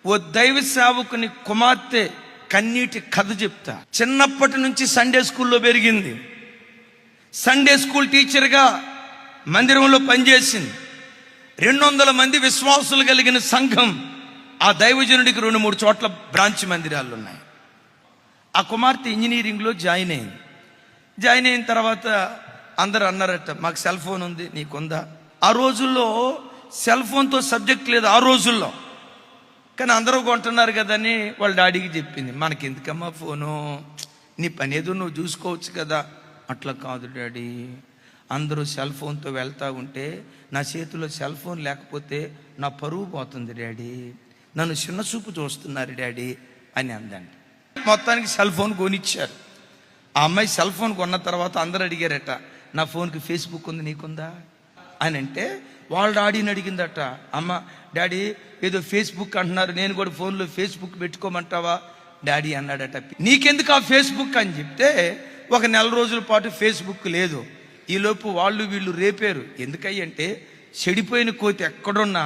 ఓ దైవ సేవకుని కుమార్తె కన్నీటి కథ చెప్తా. చిన్నప్పటి నుంచి సండే స్కూల్లో పెరిగింది. సండే స్కూల్ టీచర్గా మందిరంలో పనిచేసింది. 200 మంది విశ్వాసులు కలిగిన సంఘం. ఆ దైవజనుడికి 2-3 చోట్ల బ్రాంచ్ మందిరాలు ఉన్నాయి. ఆ కుమార్తె ఇంజనీరింగ్లో జాయిన్ అయింది. జాయిన్ అయిన తర్వాత అందరు అన్నారట, మాకు సెల్ ఫోన్ ఉంది, నీకుందా? ఆ రోజుల్లో సెల్ ఫోన్తో సబ్జెక్ట్ లేదు ఆ రోజుల్లో. కానీ అందరూ కొంటున్నారు కదని వాళ్ళ డాడీకి చెప్పింది, మనకెందుకమ్మా ఫోను, నీ పని ఏదో నువ్వు చూసుకోవచ్చు కదా. అట్లా కాదు డాడీ, అందరూ సెల్ ఫోన్తో వెళ్తూ ఉంటే నా చేతిలో సెల్ ఫోన్ లేకపోతే నా పరువు పోతుంది డాడీ, నన్ను చిన్న చూపు చూస్తున్నారు డాడీ అని అందండి. మొత్తానికి సెల్ ఫోన్ కొనిచ్చారు. ఆ అమ్మాయి సెల్ ఫోన్ కొన్న తర్వాత అందరూ అడిగారట, నా ఫోన్కి ఫేస్బుక్ ఉంది, నీకుందా అని. అంటే వాళ్ళ డాడీని అడిగిందట, అమ్మ డాడీ ఏదో ఫేస్బుక్ అంటున్నారు, నేను కూడా ఫోన్లో ఫేస్బుక్ పెట్టుకోమంటావా డాడీ అన్నాడట. నీకెందుకు ఆ ఫేస్బుక్ అని చెప్తే ఒక 1 రోజుల పాటు ఫేస్బుక్ లేదు. ఈలోపు వాళ్ళు వీళ్ళు రేపారు. ఎందుకంటే చెడిపోయిన కోతి ఎక్కడున్నా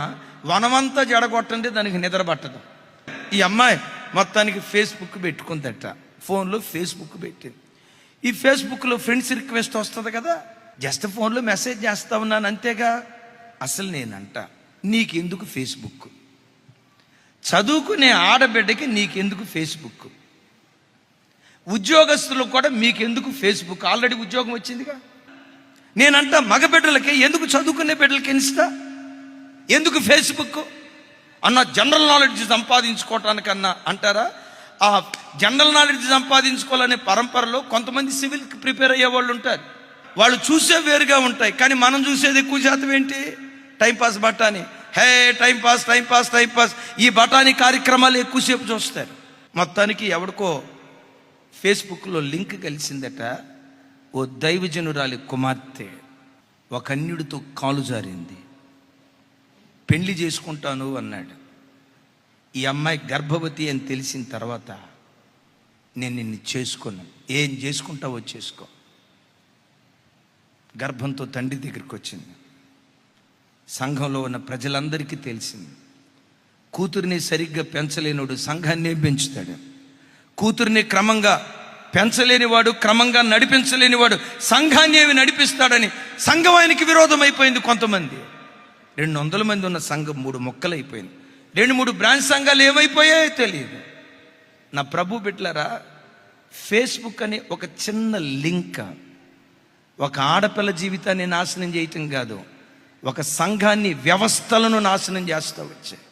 వనమంతా జడగొట్టండి, దానికి నిద్ర పట్టదు. ఈ అమ్మాయి మొత్తానికి ఫేస్బుక్ పెట్టుకుందట. ఫోన్లో ఫేస్బుక్ పెట్టింది. ఈ ఫేస్బుక్లో ఫ్రెండ్స్ రిక్వెస్ట్ వస్తుంది కదా, జస్ట్ ఫోన్లో మెసేజ్ చేస్తా ఉన్నాను అంతేగా. అసలు నేనంట, నీకెందుకు ఫేస్బుక్? చదువుకునే ఆడబిడ్డకి నీకెందుకు ఫేస్బుక్? ఉద్యోగస్తులకు కూడా మీకెందుకు ఫేస్బుక్? ఆల్రెడీ ఉద్యోగం వచ్చిందిగా. నేనంట మగబిడ్డలకి ఎందుకు, చదువుకునే బిడ్డలకి ఇన్స్టా ఎందుకు ఫేస్బుక్ అన్న? జనరల్ నాలెడ్జ్ సంపాదించుకోవటానికన్నా అంటారా? ఆ జనరల్ నాలెడ్జ్ సంపాదించుకోవాలనే పరంపరలో కొంతమంది సివిల్కి ప్రిపేర్ అయ్యే వాళ్ళు ఉంటారు. వాళ్ళు చూసే వేరుగా ఉంటాయి, కానీ మనం చూసేది ఎక్కువ శాతం ఏంటి? టైంపాస్ బఠానీ, హే టైంపాస్ టైంపాస్ టైంపాస్, ఈ బఠానీ కార్యక్రమాలు ఎక్కువసేపు చూస్తారు. మొత్తానికి ఎవడికో ఫేస్బుక్లో లింక్ కలిసిందట. ఓ దైవజనురాలి కుమార్తె ఒక అన్యుడితో కాలు జారింది. పెళ్లి చేసుకుంటాను అన్నాడు. ఈ అమ్మాయి గర్భవతి అని తెలిసిన తర్వాత, నేను నిన్ను చేసుకున్నాను, ఏం చేసుకుంటావో చేసుకో. గర్భంతో తండ్రి దగ్గరికి వచ్చింది. సంఘంలో ఉన్న ప్రజలందరికీ తెలిసింది. కూతురిని సరిగ్గా పెంచలేనివాడు సంఘాన్నే పెంచుతాడు. కూతురిని క్రమంగా పెంచలేనివాడు, క్రమంగా నడిపించలేనివాడు సంఘాన్ని ఏమి నడిపిస్తాడని సంఘం ఆయనకి విరోధం అయిపోయింది. కొంతమంది 200 మంది ఉన్న సంఘం 3 ముక్కలు అయిపోయింది. 2-3 బ్రాంచ్ సంఘాలు ఏమైపోయాయో తెలియదు. నా ప్రభు బిడ్డలారా, ఫేస్బుక్ అనే ఒక చిన్న లింక్ ఒక ఆడపిల్ల జీవితాన్ని నాశనం చేయటం కాదు, ఒక సంఘాన్ని, వ్యవస్థలను నాశనం చేస్తూ వచ్చాయి.